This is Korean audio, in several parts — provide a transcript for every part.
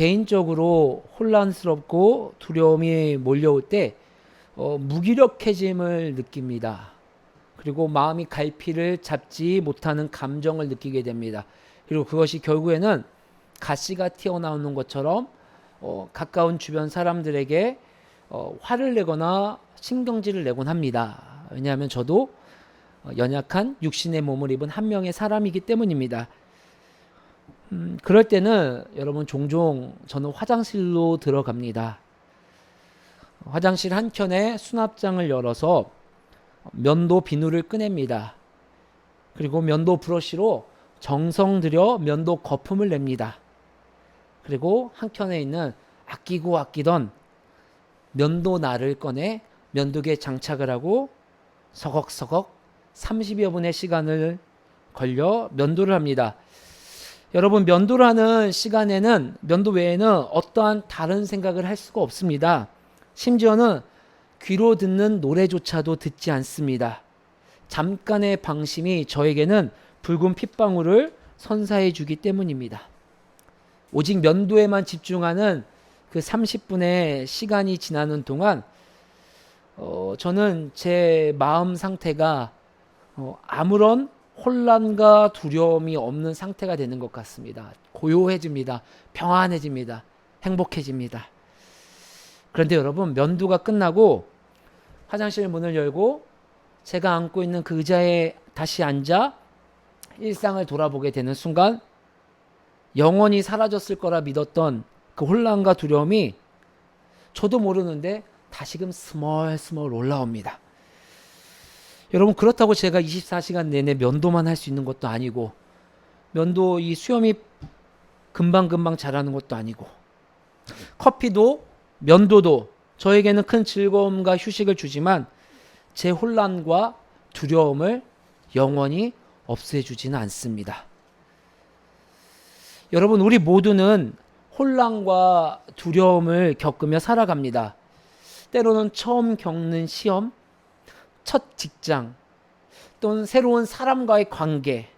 개인적으로 혼란스럽고 두려움이 몰려올 때 무기력해짐을 느낍니다. 그리고 마음이 갈피를 잡지 못하는 감정을 느끼게 됩니다. 그리고 그것이 결국에는 가시가 튀어나오는 것처럼 가까운 주변 사람들에게 화를 내거나 신경질을 내곤 합니다. 왜냐하면 저도 연약한 육신의 몸을 입은 한 명의 사람이기 때문입니다. 그럴 때는 여러분 종종 저는 화장실로 들어갑니다. 화장실 한켠에 수납장을 열어서 면도 비누를 꺼냅니다. 그리고 면도 브러쉬로 정성 들여 면도 거품을 냅니다. 그리고 한켠에 있는 아끼고 아끼던 면도 날을 꺼내 면도기에 장착을 하고 서걱서걱 30여 분의 시간을 걸려 면도를 합니다. 여러분, 면도를 하는 시간에는 면도 외에는 어떠한 다른 생각을 할 수가 없습니다. 심지어는 귀로 듣는 노래조차도 듣지 않습니다. 잠깐의 방심이 저에게는 붉은 핏방울을 선사해 주기 때문입니다. 오직 면도에만 집중하는 그 30분의 시간이 지나는 동안 저는 제 마음 상태가 아무런 혼란과 두려움이 없는 상태가 되는 것 같습니다. 고요해집니다. 평안해집니다. 행복해집니다. 그런데 여러분, 면도가 끝나고 화장실 문을 열고 제가 앉고 있는 그 의자에 다시 앉아 일상을 돌아보게 되는 순간 영원히 사라졌을 거라 믿었던 그 혼란과 두려움이 저도 모르는데 다시금 스멀스멀 올라옵니다. 여러분, 그렇다고 제가 24시간 내내 면도만 할 수 있는 것도 아니고 면도 이 수염이 금방금방 자라는 것도 아니고 커피도 면도도 저에게는 큰 즐거움과 휴식을 주지만 제 혼란과 두려움을 영원히 없애주지는 않습니다. 여러분, 우리 모두는 혼란과 두려움을 겪으며 살아갑니다. 때로는 처음 겪는 시험, 첫 직장, 또는 새로운 사람과의 관계,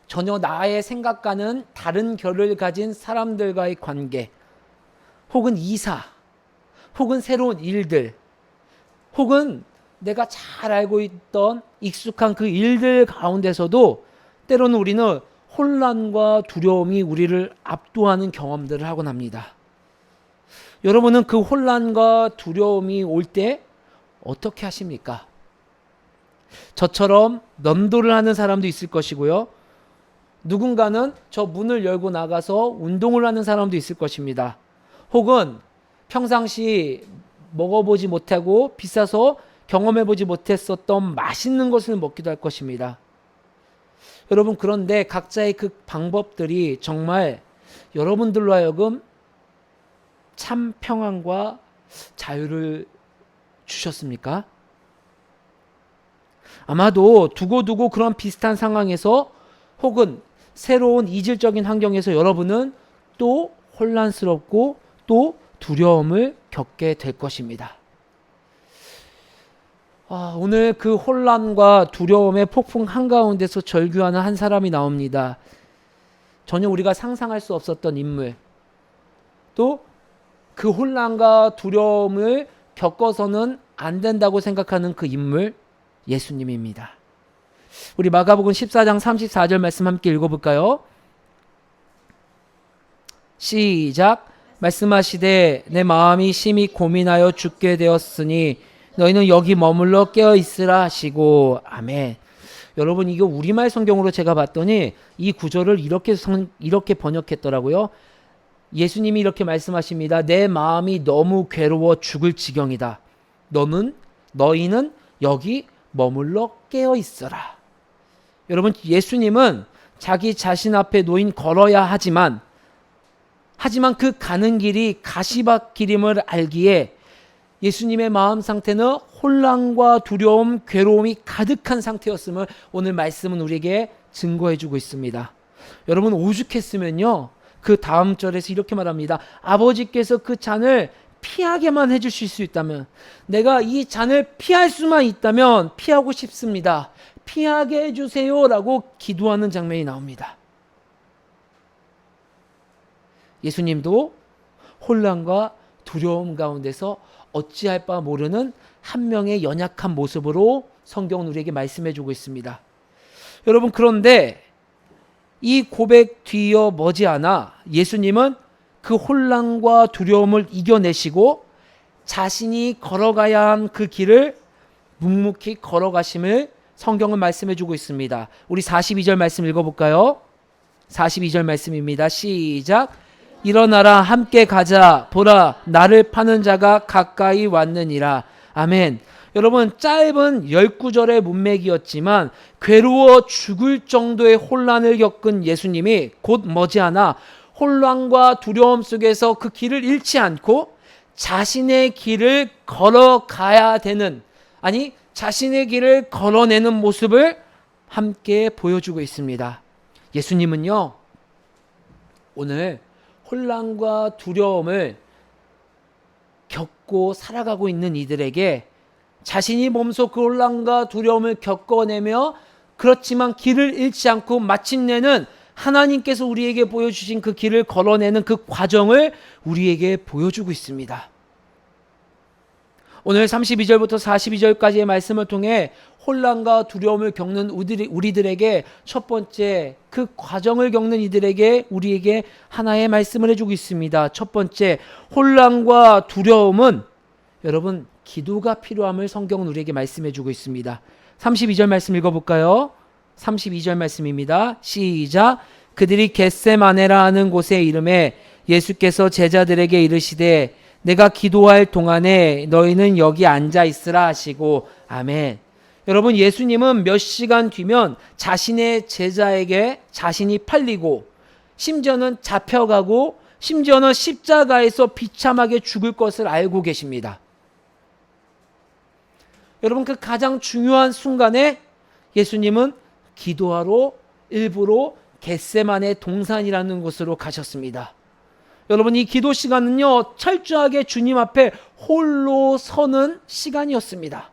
전혀 나의 생각과는 다른 결을 가진 사람들과의 관계, 혹은 이사, 혹은 새로운 일들, 혹은 내가 잘 알고 있던 익숙한 그 일들 가운데서도 때로는 우리는 혼란과 두려움이 우리를 압도하는 경험들을 하곤 합니다. 여러분은 그 혼란과 두려움이 올 때 어떻게 하십니까? 저처럼 면도를 하는 사람도 있을 것이고요. 누군가는 저 문을 열고 나가서 운동을 하는 사람도 있을 것입니다. 혹은 평상시 먹어보지 못하고 비싸서 경험해보지 못했었던 맛있는 것을 먹기도 할 것입니다. 여러분, 그런데 각자의 그 방법들이 정말 여러분들로 하여금 참 평안과 자유를 주셨습니까? 아마도 두고두고 그런 비슷한 상황에서 혹은 새로운 이질적인 환경에서 여러분은 또 혼란스럽고 또 두려움을 겪게 될 것입니다. 오늘 그 혼란과 두려움의 폭풍 한가운데서 절규하는 한 사람이 나옵니다. 전혀 우리가 상상할 수 없었던 인물, 또 그 혼란과 두려움을 겪어서는 안 된다고 생각하는 그 인물, 예수님입니다. 우리 마가복음 14장 34절 말씀 함께 읽어볼까요? 시작. 말씀하시되 내 마음이 심히 고민하여 죽게 되었으니 너희는 여기 머물러 깨어 있으라 하시고. 아멘. 여러분, 이거 우리말 성경으로 제가 봤더니 이 구절을 이렇게 번역했더라고요. 예수님이 이렇게 말씀하십니다. 내 마음이 너무 괴로워 죽을 지경이다. 너희는 여기 머물러 깨어 있어라. 여러분, 예수님은 자기 자신 앞에 놓인 걸어야 하지만 그 가는 길이 가시밭길임을 알기에 예수님의 마음 상태는 혼란과 두려움, 괴로움이 가득한 상태였음을 오늘 말씀은 우리에게 증거해주고 있습니다. 여러분, 오죽했으면요, 그 다음 절에서 이렇게 말합니다. 아버지께서 그 잔을 피하게만 해주실 수 있다면, 내가 이 잔을 피할 수만 있다면 피하고 싶습니다. 피하게 해주세요 라고 기도하는 장면이 나옵니다. 예수님도 혼란과 두려움 가운데서 어찌할 바 모르는 한 명의 연약한 모습으로 성경은 우리에게 말씀해 주고 있습니다. 여러분, 그런데 이 고백 뒤이어 머지않아 예수님은 그 혼란과 두려움을 이겨내시고 자신이 걸어가야 한 그 길을 묵묵히 걸어가심을 성경은 말씀해 주고 있습니다. 우리 42절 말씀 읽어볼까요? 42절 말씀입니다. 시작. 일어나라, 함께 가자. 보라, 나를 파는 자가 가까이 왔느니라. 아멘. 여러분, 짧은 19절의 문맥이었지만 괴로워 죽을 정도의 혼란을 겪은 예수님이 곧 머지않아 혼란과 두려움 속에서 그 길을 잃지 않고 자신의 길을 걸어가야 되는, 아니 자신의 길을 걸어내는 모습을 함께 보여주고 있습니다. 예수님은요, 오늘 혼란과 두려움을 겪고 살아가고 있는 이들에게 자신이 몸소 그 혼란과 두려움을 겪어내며 그렇지만 길을 잃지 않고 마침내는 하나님께서 우리에게 보여주신 그 길을 걸어내는 그 과정을 우리에게 보여주고 있습니다. 오늘 32절부터 42절까지의 말씀을 통해 혼란과 두려움을 겪는 우리들에게 첫 번째, 그 과정을 겪는 이들에게 우리에게 하나의 말씀을 해주고 있습니다. 첫 번째, 혼란과 두려움은 여러분 기도가 필요함을 성경은 우리에게 말씀해 주고 있습니다. 32절 말씀 읽어볼까요? 32절 말씀입니다. 시작. 그들이 겟세마네라 하는 곳에 이름에 예수께서 제자들에게 이르시되 내가 기도할 동안에 너희는 여기 앉아 있으라 하시고. 아멘. 여러분, 예수님은 몇 시간 뒤면 자신의 제자에게 자신이 팔리고 심지어는 잡혀가고 심지어는 십자가에서 비참하게 죽을 것을 알고 계십니다. 여러분, 그 가장 중요한 순간에 예수님은 기도하러 일부러 겟세마네 동산이라는 곳으로 가셨습니다. 여러분, 이 기도 시간은요, 철저하게 주님 앞에 홀로 서는 시간이었습니다.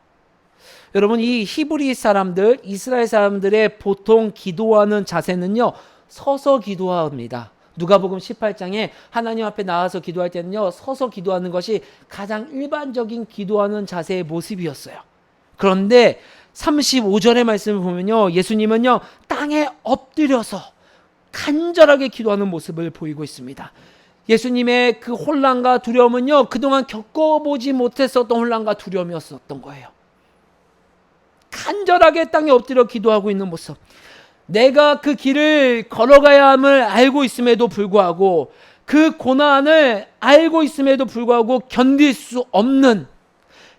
여러분, 이 히브리 사람들, 이스라엘 사람들의 보통 기도하는 자세는요, 서서 기도합니다. 누가복음 18장에 하나님 앞에 나와서 기도할 때는요, 서서 기도하는 것이 가장 일반적인 기도하는 자세의 모습이었어요. 그런데 35절의 말씀을 보면요, 예수님은요, 땅에 엎드려서 간절하게 기도하는 모습을 보이고 있습니다. 예수님의 그 혼란과 두려움은요, 그동안 겪어보지 못했었던 혼란과 두려움이었던 거예요. 간절하게 땅에 엎드려 기도하고 있는 모습. 내가 그 길을 걸어가야 함을 알고 있음에도 불구하고, 그 고난을 알고 있음에도 불구하고 견딜 수 없는,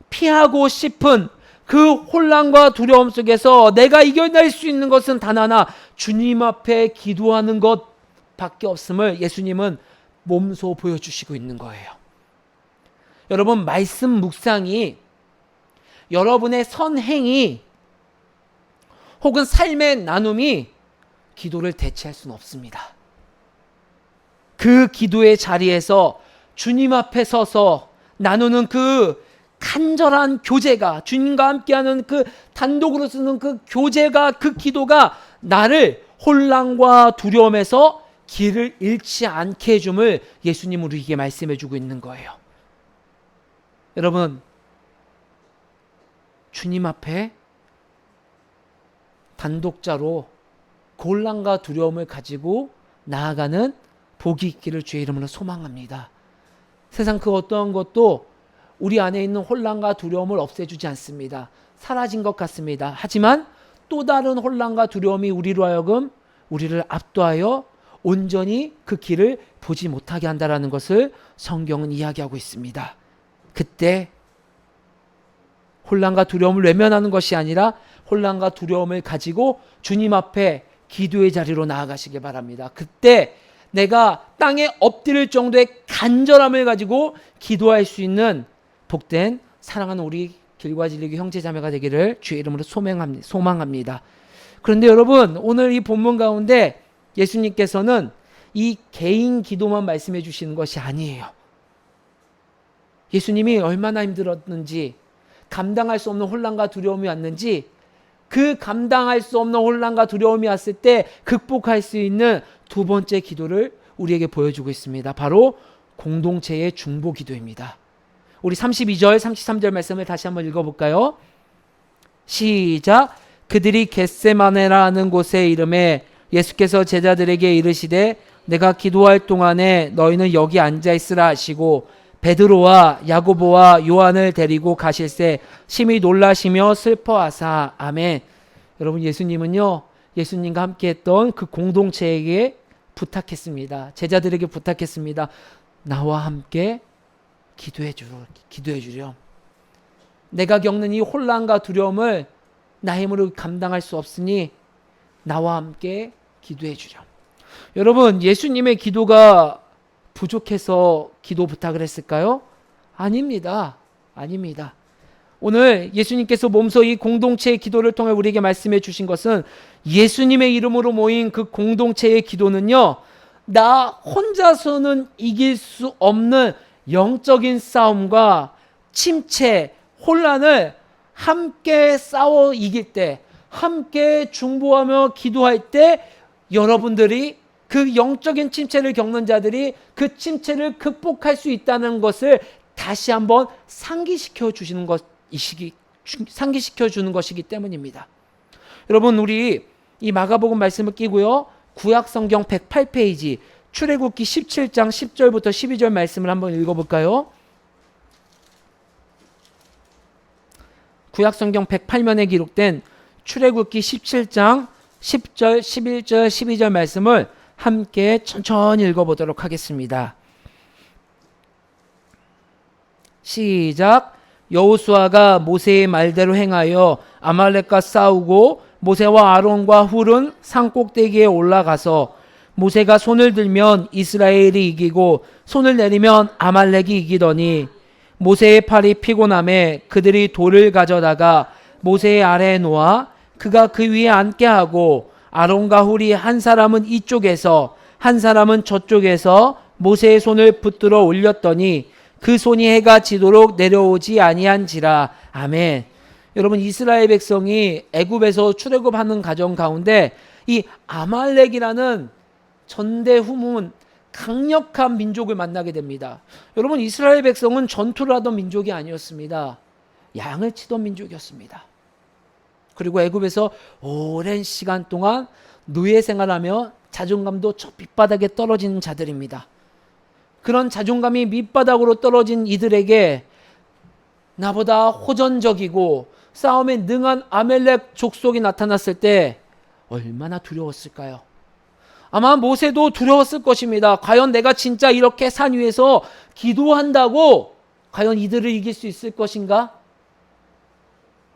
피하고 싶은 그 혼란과 두려움 속에서 내가 이겨낼 수 있는 것은 단 하나, 주님 앞에 기도하는 것밖에 없음을 예수님은 몸소 보여주시고 있는 거예요. 여러분, 말씀 묵상이, 여러분의 선행이 혹은 삶의 나눔이 기도를 대체할 수는 없습니다. 그 기도의 자리에서 주님 앞에 서서 나누는 그 간절한 교제가, 주님과 함께하는 그 단독으로 쓰는 그 교제가, 그 기도가 나를 혼란과 두려움에서 길을 잃지 않게 해줌을 예수님 우리에게 말씀해 주고 있는 거예요. 여러분, 주님 앞에 단독자로 혼란과 두려움을 가지고 나아가는 복이 있기를 주의 이름으로 소망합니다. 세상 그 어떠한 것도 우리 안에 있는 혼란과 두려움을 없애주지 않습니다. 사라진 것 같습니다. 하지만 또 다른 혼란과 두려움이 우리로 하여금 우리를 압도하여 온전히 그 길을 보지 못하게 한다는 것을 성경은 이야기하고 있습니다. 그때 혼란과 두려움을 외면하는 것이 아니라 혼란과 두려움을 가지고 주님 앞에 기도의 자리로 나아가시길 바랍니다. 그때 내가 땅에 엎드릴 정도의 간절함을 가지고 기도할 수 있는 복된 사랑하는 우리 길과 진리교 형제자매가 되기를 주의 이름으로 소망합니다. 그런데 여러분, 오늘 이 본문 가운데 예수님께서는 이 개인 기도만 말씀해 주시는 것이 아니에요. 예수님이 얼마나 힘들었는지, 감당할 수 없는 혼란과 두려움이 왔는지, 그 감당할 수 없는 혼란과 두려움이 왔을 때 극복할 수 있는 두 번째 기도를 우리에게 보여주고 있습니다. 바로 공동체의 중보 기도입니다. 우리 32절, 33절 말씀을 다시 한번 읽어볼까요? 시작. 그들이 겟세마네라는 곳에 이름에 예수께서 제자들에게 이르시되 내가 기도할 동안에 너희는 여기 앉아있으라 하시고 베드로와 야고보와 요한을 데리고 가실새 심히 놀라시며 슬퍼하사. 아멘. 여러분, 예수님은요, 예수님과 함께 했던 그 공동체에게 부탁했습니다. 제자들에게 부탁했습니다. 나와 함께 기도해 주렴. 내가 겪는 이 혼란과 두려움을 나 힘으로 감당할 수 없으니 나와 함께 기도해 주렴. 여러분, 예수님의 기도가 부족해서 기도 부탁을 했을까요? 아닙니다. 아닙니다. 오늘 예수님께서 몸소 이 공동체의 기도를 통해 우리에게 말씀해 주신 것은 예수님의 이름으로 모인 그 공동체의 기도는요, 나 혼자서는 이길 수 없는 영적인 싸움과 침체, 혼란을 함께 싸워 이길 때, 함께 중보하며 기도할 때 여러분들이 그 영적인 침체를 겪는 자들이 그 침체를 극복할 수 있다는 것을 다시 한번 상기시켜 주는 것이기 때문입니다. 여러분, 우리 이 마가복음 말씀을 끼고요, 구약 성경 108페이지 출애굽기 17장 10절부터 12절 말씀을 한번 읽어볼까요? 구약 성경 108면에 기록된 출애굽기 17장 10절, 11절, 12절 말씀을 함께 천천히 읽어보도록 하겠습니다. 시작. 여호수아가 모세의 말대로 행하여 아말렉과 싸우고 모세와 아론과 훌은 산 꼭대기에 올라가서 모세가 손을 들면 이스라엘이 이기고 손을 내리면 아말렉이 이기더니 모세의 팔이 피곤함에 그들이 돌을 가져다가 모세의 아래에 놓아 그가 그 위에 앉게 하고 아론과 훌이 한 사람은 이쪽에서 한 사람은 저쪽에서 모세의 손을 붙들어 올렸더니 그 손이 해가 지도록 내려오지 아니한지라. 아멘. 여러분, 이스라엘 백성이 애굽에서 출애굽하는 과정 가운데 이 아말렉이라는 전대후문 강력한 민족을 만나게 됩니다. 여러분, 이스라엘 백성은 전투를 하던 민족이 아니었습니다. 양을 치던 민족이었습니다. 그리고 애굽에서 오랜 시간 동안 노예 생활하며 자존감도 저 밑바닥에 떨어지는 자들입니다. 그런 자존감이 밑바닥으로 떨어진 이들에게 나보다 호전적이고 싸움에 능한 아말렉 족속이 나타났을 때 얼마나 두려웠을까요? 아마 모세도 두려웠을 것입니다. 과연 내가 진짜 이렇게 산 위에서 기도한다고 과연 이들을 이길 수 있을 것인가?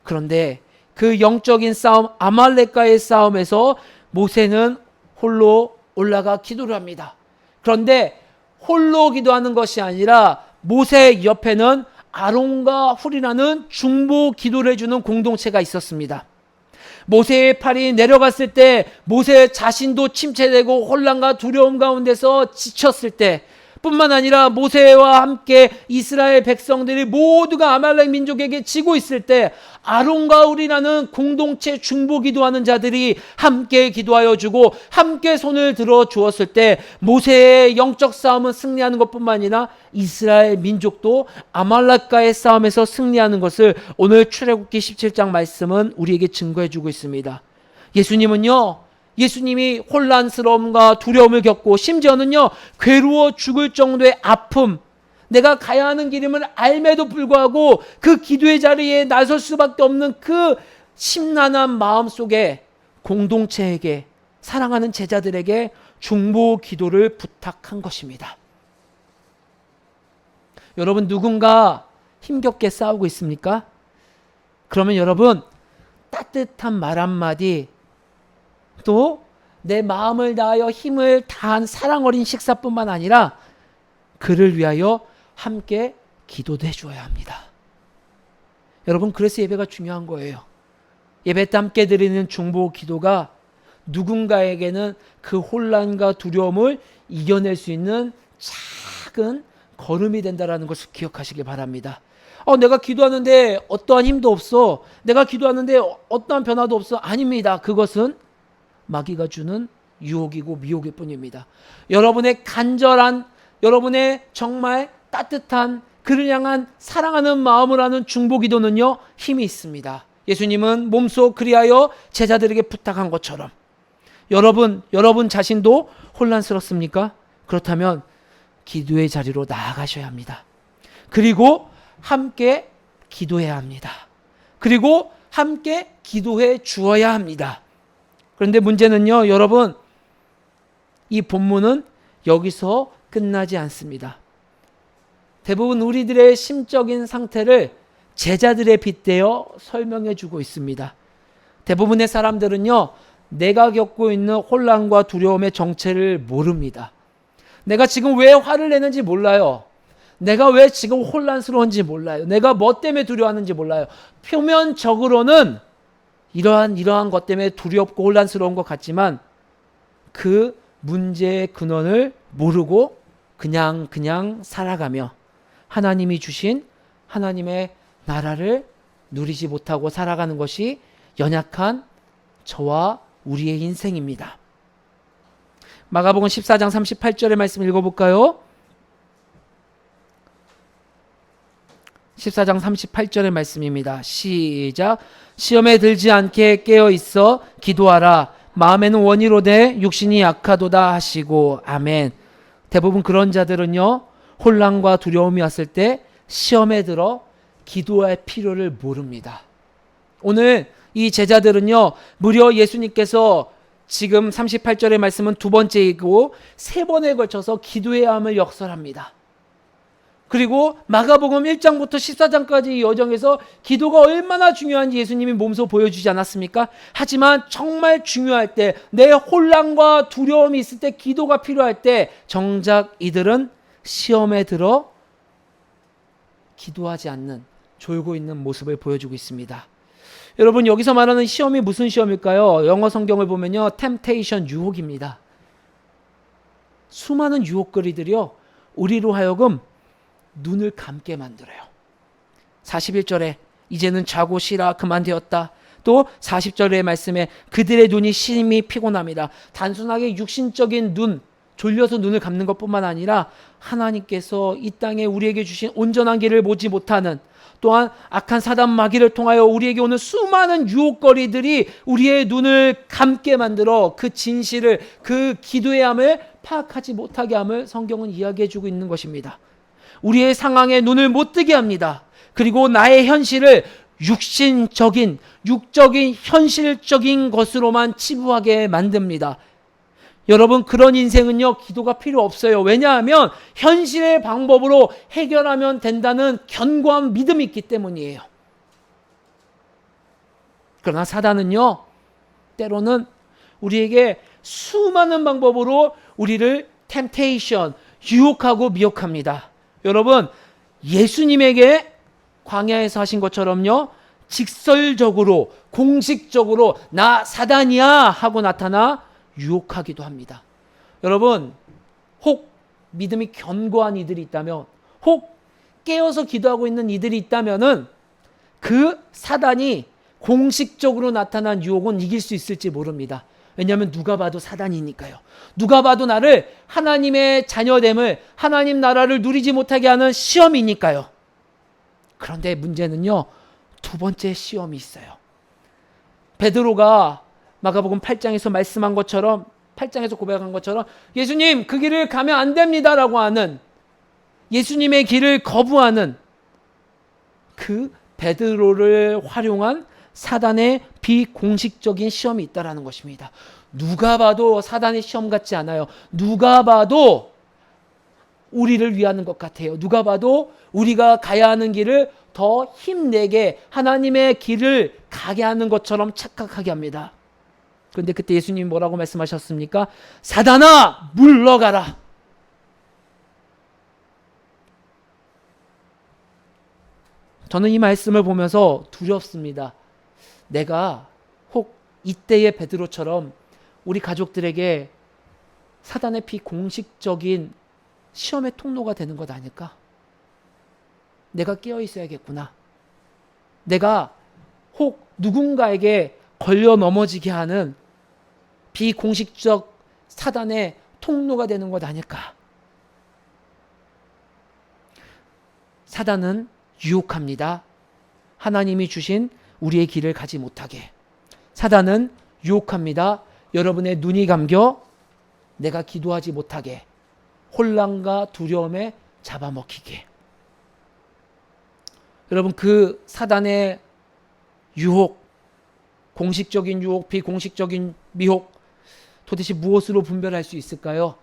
그런데 그 영적인 싸움, 아말렉과의 싸움에서 모세는 홀로 올라가 기도를 합니다. 그런데 홀로 기도하는 것이 아니라 모세 옆에는 아론과 훌이라는 중보 기도를 해주는 공동체가 있었습니다. 모세의 팔이 내려갔을 때 모세 자신도 침체되고 혼란과 두려움 가운데서 지쳤을 때 뿐만 아니라 모세와 함께 이스라엘 백성들이 모두가 아말렉 민족에게 지고 있을 때 아론과 훌이라는 공동체 중보 기도하는 자들이 함께 기도하여 주고 함께 손을 들어 주었을 때 모세의 영적 싸움은 승리하는 것뿐만 아니라 이스라엘 민족도 아말렉과의 싸움에서 승리하는 것을 오늘 출애굽기 17장 말씀은 우리에게 증거해 주고 있습니다. 예수님이 혼란스러움과 두려움을 겪고 심지어는요, 괴로워 죽을 정도의 아픔, 내가 가야 하는 길임을 알매도 불구하고 그 기도의 자리에 나설 수밖에 없는 그 심란한 마음 속에 공동체에게, 사랑하는 제자들에게 중보 기도를 부탁한 것입니다. 여러분, 누군가 힘겹게 싸우고 있습니까? 그러면 여러분, 따뜻한 말 한마디, 또 내 마음을 다하여 힘을 다한 사랑 어린 식사뿐만 아니라 그를 위하여 함께 기도도 해줘야 합니다. 여러분, 그래서 예배가 중요한 거예요. 예배 때 함께 드리는 중보 기도가 누군가에게는 그 혼란과 두려움을 이겨낼 수 있는 작은 걸음이 된다는 것을 기억하시길 바랍니다. 내가 기도하는데 어떠한 힘도 없어. 내가 기도하는데 어떠한 변화도 없어. 아닙니다. 그것은 마귀가 주는 유혹이고 미혹일 뿐입니다. 여러분의 간절한 여러분의 정말 따뜻한 그를 향한 사랑하는 마음을 하는 중보기도는요, 힘이 있습니다. 예수님은 몸소 그리하여 제자들에게 부탁한 것처럼 여러분 자신도 혼란스럽습니까? 그렇다면 기도의 자리로 나아가셔야 합니다. 그리고 함께 기도해야 합니다. 그리고 함께 기도해 주어야 합니다. 그런데 문제는요, 여러분, 이 본문은 여기서 끝나지 않습니다. 대부분 우리들의 심적인 상태를 제자들에 빗대어 설명해 주고 있습니다. 대부분의 사람들은요, 내가 겪고 있는 혼란과 두려움의 정체를 모릅니다. 내가 지금 왜 화를 내는지 몰라요. 내가 왜 지금 혼란스러운지 몰라요. 내가 뭐 때문에 두려워하는지 몰라요. 표면적으로는 이러한 것 때문에 두렵고 혼란스러운 것 같지만 그 문제의 근원을 모르고 그냥 살아가며 하나님이 주신 하나님의 나라를 누리지 못하고 살아가는 것이 연약한 저와 우리의 인생입니다. 마가복음 14장 38절의 말씀 읽어볼까요? 14장 38절의 말씀입니다. 시작. 시험에 들지 않게 깨어 있어 기도하라. 마음에는 원이로되 육신이 약하도다 하시고. 아멘. 대부분 그런 자들은요, 혼란과 두려움이 왔을 때 시험에 들어 기도할 필요를 모릅니다. 오늘 이 제자들은요, 무려 예수님께서 지금 38절의 말씀은 두 번째이고 세 번에 걸쳐서 기도해야 함을 역설합니다. 그리고 마가복음 1장부터 14장까지 이 여정에서 기도가 얼마나 중요한지 예수님이 몸소 보여주지 않았습니까? 하지만 정말 중요할 때, 내 혼란과 두려움이 있을 때, 기도가 필요할 때 정작 이들은 시험에 들어 기도하지 않는, 졸고 있는 모습을 보여주고 있습니다. 여러분, 여기서 말하는 시험이 무슨 시험일까요? 영어 성경을 보면요, temptation, 유혹입니다. 수많은 유혹거리들이요, 우리로 하여금 눈을 감게 만들어요. 41절에 이제는 자고 쉬라 그만되었다. 또 40절의 말씀에 그들의 눈이 심히 피곤합니다. 단순하게 육신적인 눈, 졸려서 눈을 감는 것뿐만 아니라 하나님께서 이 땅에 우리에게 주신 온전한 길을 보지 못하는, 또한 악한 사단 마귀를 통하여 우리에게 오는 수많은 유혹거리들이 우리의 눈을 감게 만들어 그 진실을, 그 기도의 함을 파악하지 못하게 함을 성경은 이야기해 주고 있는 것입니다. 우리의 상황에 눈을 못 뜨게 합니다. 그리고 나의 현실을 육적인 현실적인 것으로만 치부하게 만듭니다. 여러분, 그런 인생은요, 기도가 필요 없어요. 왜냐하면 현실의 방법으로 해결하면 된다는 견고한 믿음이 있기 때문이에요. 그러나 사단은요, 때로는 우리에게 수많은 방법으로 우리를 temptation, 유혹하고 미혹합니다. 여러분, 예수님에게 광야에서 하신 것처럼요, 직설적으로, 공식적으로 나 사단이야 하고 나타나 유혹하기도 합니다. 여러분, 혹 믿음이 견고한 이들이 있다면, 혹 깨어서 기도하고 있는 이들이 있다면은 그 사단이 공식적으로 나타난 유혹은 이길 수 있을지 모릅니다. 왜냐하면 누가 봐도 사단이니까요. 누가 봐도 나를 하나님의 자녀됨을, 하나님 나라를 누리지 못하게 하는 시험이니까요. 그런데 문제는요, 두 번째 시험이 있어요. 베드로가 마가복음 8장에서 말씀한 것처럼, 8장에서 고백한 것처럼 예수님, 그 길을 가면 안 됩니다라고 하는, 예수님의 길을 거부하는 그 베드로를 활용한 사단의 비공식적인 시험이 있다라는 것입니다. 누가 봐도 사단의 시험 같지 않아요. 누가 봐도 우리를 위하는 것 같아요. 누가 봐도 우리가 가야 하는 길을 더 힘내게, 하나님의 길을 가게 하는 것처럼 착각하게 합니다. 그런데 그때 예수님이 뭐라고 말씀하셨습니까? 사단아, 물러가라. 저는 이 말씀을 보면서 두렵습니다. 내가 혹 이때의 베드로처럼 우리 가족들에게 사단의 비공식적인 시험의 통로가 되는 것 아닐까? 내가 깨어 있어야겠구나. 내가 혹 누군가에게 걸려 넘어지게 하는 비공식적 사단의 통로가 되는 것 아닐까? 사단은 유혹합니다. 하나님이 주신 우리의 길을 가지 못하게. 사단은 유혹합니다. 여러분의 눈이 감겨 내가 기도하지 못하게. 혼란과 두려움에 잡아먹히게. 여러분, 그 사단의 유혹, 공식적인 유혹, 비공식적인 미혹, 도대체 무엇으로 분별할 수 있을까요?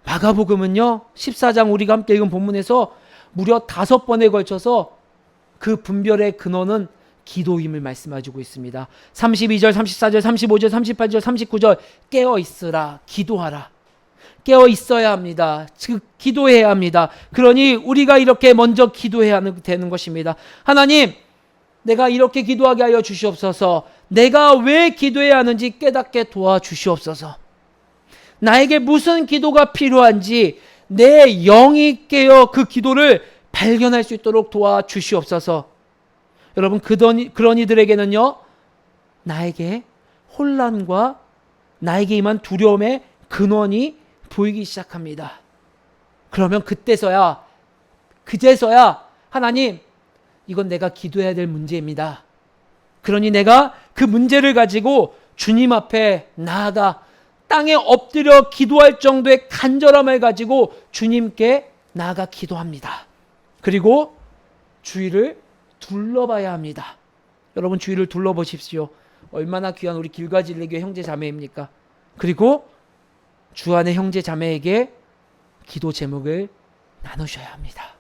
마가복음은요, 14장 우리가 함께 읽은 본문에서 무려 5번에 걸쳐서 그 분별의 근원은 기도임을 말씀해주고 있습니다. 32절, 34절, 35절, 38절, 39절 깨어 있으라, 기도하라. 깨어 있어야 합니다. 즉 기도해야 합니다. 그러니 우리가 이렇게 먼저 기도해야 되는 것입니다. 하나님, 내가 이렇게 기도하게 하여 주시옵소서. 내가 왜 기도해야 하는지 깨닫게 도와주시옵소서. 나에게 무슨 기도가 필요한지 내 영이 깨어 그 기도를 발견할 수 있도록 도와주시옵소서. 여러분, 그런 이들에게는요, 나에게 혼란과 나에게 임한 두려움의 근원이 보이기 시작합니다. 그러면 그제서야 하나님, 이건 내가 기도해야 될 문제입니다. 그러니 내가 그 문제를 가지고 주님 앞에 나아가 땅에 엎드려 기도할 정도의 간절함을 가지고 주님께 나아가 기도합니다. 그리고 주위를 둘러봐야 합니다. 여러분, 주위를 둘러보십시오. 얼마나 귀한 우리 길가질리교 형제 자매입니까? 그리고 주 안의 형제 자매에게 기도 제목을 나누셔야 합니다.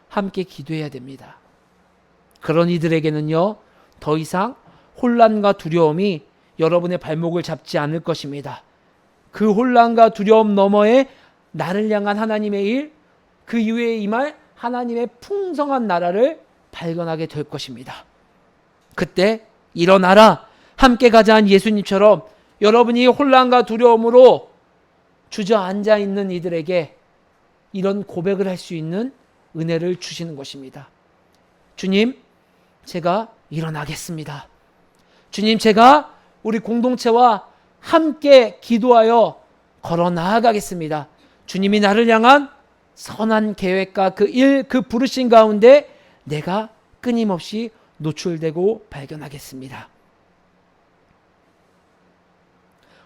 함께 기도해야 됩니다. 그런 이들에게는요, 더 이상 혼란과 두려움이 여러분의 발목을 잡지 않을 것입니다. 그 혼란과 두려움 너머에 나를 향한 하나님의 일, 그 이후에 임할 하나님의 풍성한 나라를 발견하게 될 것입니다. 그때 일어나라, 함께 가자 한 예수님처럼 여러분이 혼란과 두려움으로 주저앉아 있는 이들에게 이런 고백을 할 수 있는 은혜를 주시는 것입니다. 주님, 제가 일어나겠습니다. 주님, 제가 우리 공동체와 함께 기도하여 걸어 나아가겠습니다. 주님이 나를 향한 선한 계획과 그 일, 그 부르심 가운데 내가 끊임없이 노출되고 발견하겠습니다.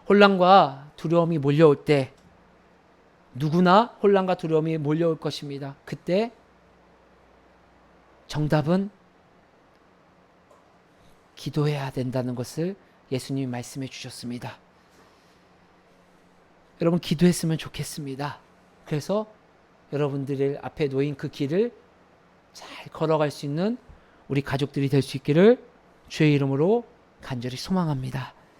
혼란과 두려움이 몰려올 때 누구나 혼란과 두려움이 몰려올 것입니다. 그때 정답은 기도해야 된다는 것을 예수님이 말씀해 주셨습니다. 여러분, 기도했으면 좋겠습니다. 그래서 여러분들 앞에 놓인 그 길을 잘 걸어갈 수 있는 우리 가족들이 될 수 있기를 주의 이름으로 간절히 소망합니다.